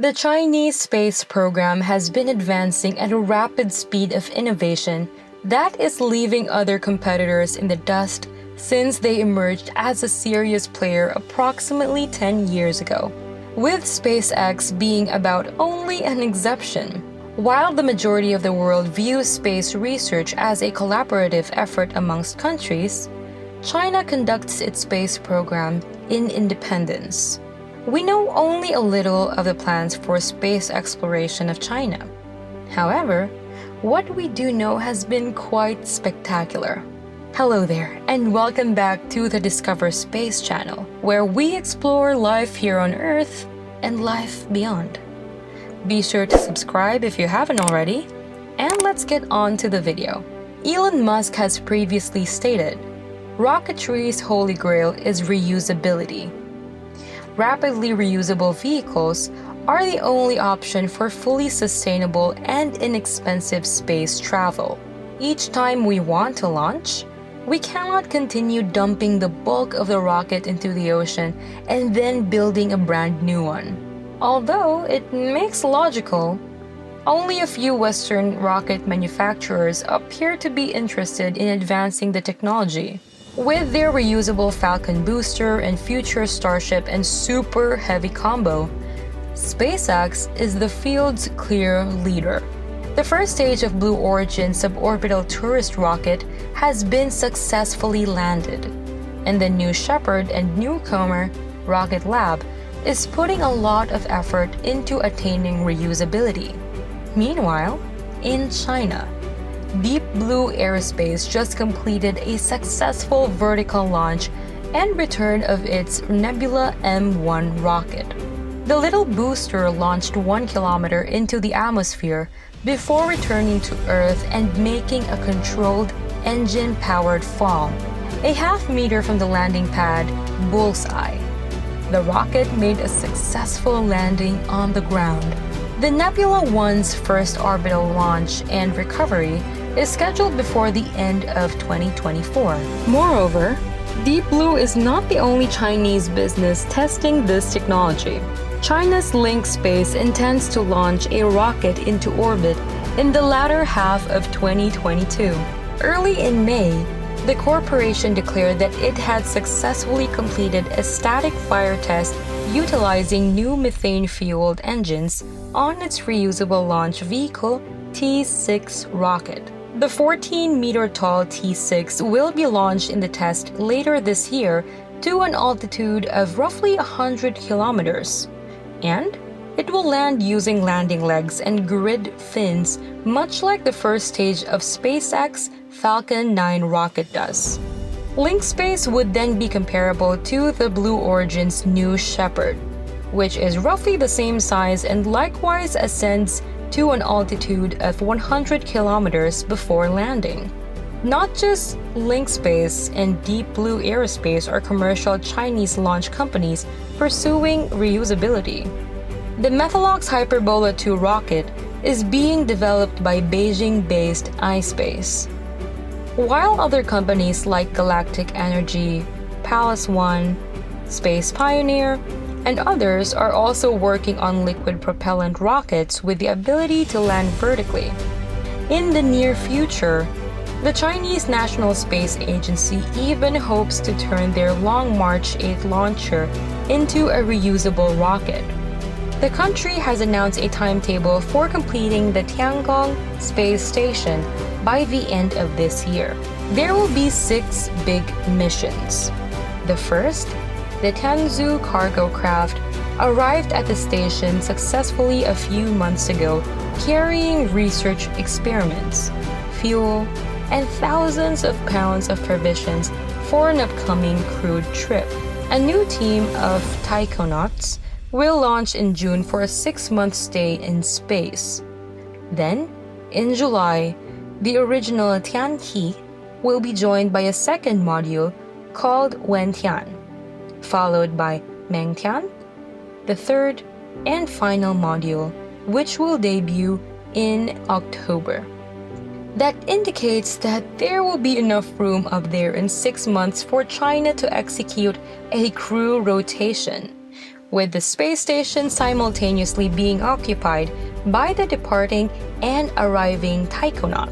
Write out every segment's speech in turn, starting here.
The Chinese space program has been advancing at a rapid speed of innovation that is leaving other competitors in the dust since they emerged as a serious player approximately 10 years ago, with SpaceX being about only an exception. While the majority of the world views space research as a collaborative effort amongst countries, China conducts its space program in independence. We know only a little of the plans for space exploration of China. However, what we do know has been quite spectacular. Hello there, and welcome back to the Discover Space channel, where we explore life here on Earth and life beyond. Be sure to subscribe if you haven't already, and let's get on to the video. Elon Musk has previously stated, rocketry's holy grail is reusability. Rapidly reusable vehicles are the only option for fully sustainable and inexpensive space travel. Each time we want to launch, we cannot continue dumping the bulk of the rocket into the ocean and then building a brand new one. Although it makes logical, only a few Western rocket manufacturers appear to be interested in advancing the technology. With their reusable Falcon booster and future Starship and Super Heavy combo, SpaceX is the field's clear leader. The first stage of Blue Origin's suborbital tourist rocket has been successfully landed, and the New Shepard and newcomer Rocket Lab is putting a lot of effort into attaining reusability. Meanwhile, in China, Deep Blue Aerospace just completed a successful vertical launch and return of its Nebula M1 rocket. The little booster launched 1 kilometer into the atmosphere before returning to Earth and making a controlled, engine-powered fall, a half-meter from the landing pad bullseye. The rocket made a successful landing on the ground. The Nebula 1's first orbital launch and recovery is scheduled before the end of 2024. Moreover, Deep Blue is not the only Chinese business testing this technology. China's Link Space intends to launch a rocket into orbit in the latter half of 2022. Early in May, the corporation declared that it had successfully completed a static fire test utilizing new methane-fueled engines on its reusable launch vehicle T6 rocket. The 14-meter-tall T6 will be launched in the test later this year to an altitude of roughly 100 kilometers, and it will land using landing legs and grid fins, much like the first stage of SpaceX Falcon 9 rocket does. Link Space would then be comparable to the Blue Origin's New Shepard, which is roughly the same size and likewise ascends to an altitude of 100 kilometers before landing. Not just Link Space and Deep Blue Aerospace are commercial Chinese launch companies pursuing reusability. The Methalox Hyperbola 2 rocket is being developed by Beijing-based iSpace, while other companies like Galactic Energy, Palace One, Space Pioneer, and others are also working on liquid propellant rockets with the ability to land vertically. In the near future, the Chinese National Space Agency even hopes to turn their Long March 8 launcher into a reusable rocket. The country has announced a timetable for completing the Tiangong space station by the end of this year. There will be 6 big missions. The first, the Tianzhou cargo craft, arrived at the station successfully a few months ago, carrying research experiments, fuel, and thousands of pounds of provisions for an upcoming crewed trip. A new team of taikonauts will launch in June for a 6-month stay in space. Then, in July, the original Tianhe will be joined by a second module called Wentian, followed by Mengtian, the third and final module, which will debut in October. That indicates that there will be enough room up there in 6 months for China to execute a crew rotation, with the space station simultaneously being occupied by the departing and arriving taikonaut.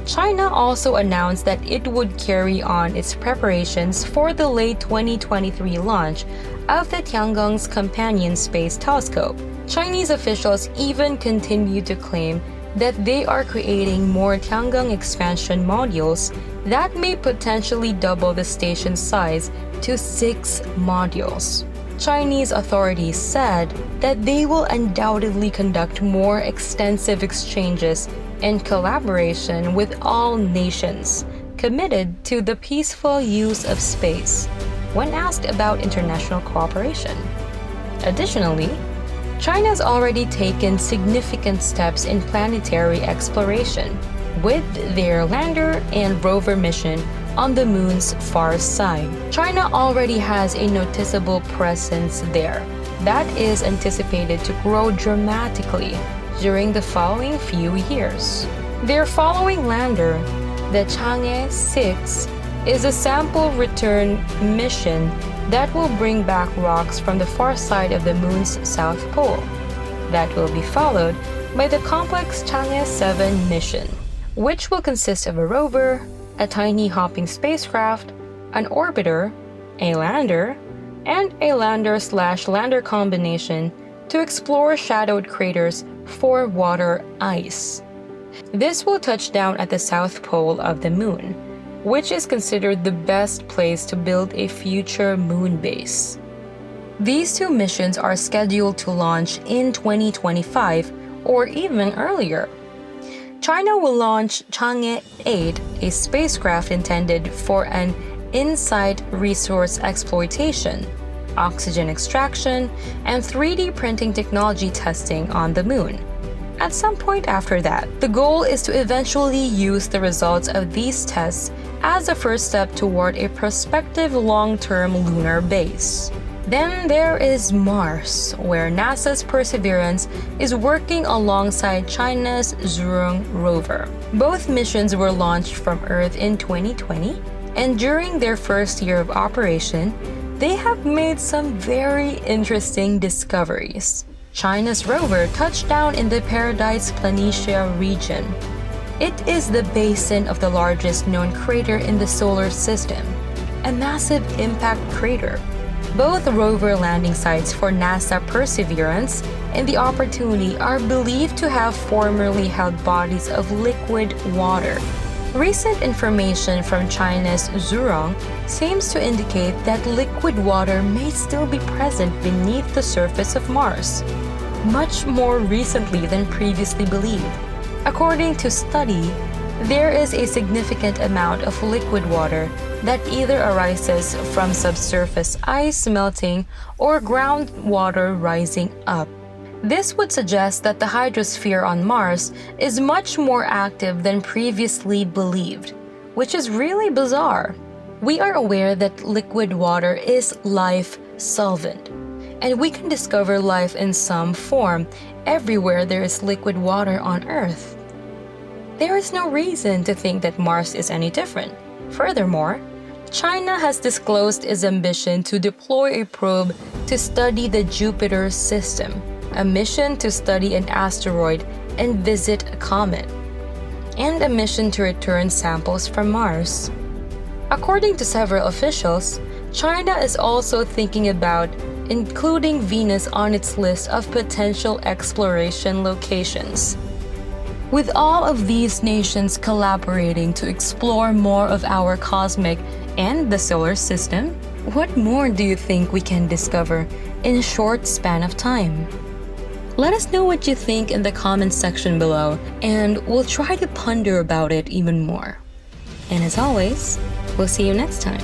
China also announced that it would carry on its preparations for the late 2023 launch of the Tiangong's companion space telescope. Chinese officials even continue to claim that they are creating more Tiangong expansion modules that may potentially double the station's size to 6 modules. Chinese authorities said that they will undoubtedly conduct more extensive exchanges and collaboration with all nations committed to the peaceful use of space when asked about international cooperation. Additionally, China has already taken significant steps in planetary exploration with their lander and rover mission on the moon's far side. China already has a noticeable presence there that is anticipated to grow dramatically during the following few years. Their following lander, the Chang'e 6, is a sample return mission that will bring back rocks from the far side of the moon's south pole. That will be followed by the complex Chang'e 7 mission, which will consist of a rover, a tiny hopping spacecraft, an orbiter, a lander, and a lander/lander combination to explore shadowed craters for water ice. This will touch down at the south pole of the moon, which is considered the best place to build a future moon base. These 2 missions are scheduled to launch in 2025 or even earlier. China will launch Chang'e 8, a spacecraft intended for an in-site resource exploitation, oxygen extraction, and 3D printing technology testing on the moon. At some point after that, the goal is to eventually use the results of these tests as a first step toward a prospective long-term lunar base. Then there is Mars, where NASA's Perseverance is working alongside China's Zhurong rover. Both missions were launched from Earth in 2020, and during their first year of operation, they have made some very interesting discoveries. China's rover touched down in the Paradise Planitia region. It is the basin of the largest known crater in the solar system, a massive impact crater. Both rover landing sites for NASA Perseverance and the Opportunity are believed to have formerly held bodies of liquid water. Recent information from China's Zhurong seems to indicate that liquid water may still be present beneath the surface of Mars, much more recently than previously believed. According to study, there is a significant amount of liquid water that either arises from subsurface ice melting or groundwater rising up. This would suggest that the hydrosphere on Mars is much more active than previously believed, which is really bizarre. We are aware that liquid water is life solvent, and we can discover life in some form everywhere there is liquid water on Earth. There is no reason to think that Mars is any different. Furthermore, China has disclosed its ambition to deploy a probe to study the Jupiter system, a mission to study an asteroid and visit a comet, and a mission to return samples from Mars. According to several officials, China is also thinking about including Venus on its list of potential exploration locations. With all of these nations collaborating to explore more of our cosmic and the solar system, what more do you think we can discover in a short span of time? Let us know what you think in the comments section below, and we'll try to ponder about it even more. And as always, we'll see you next time.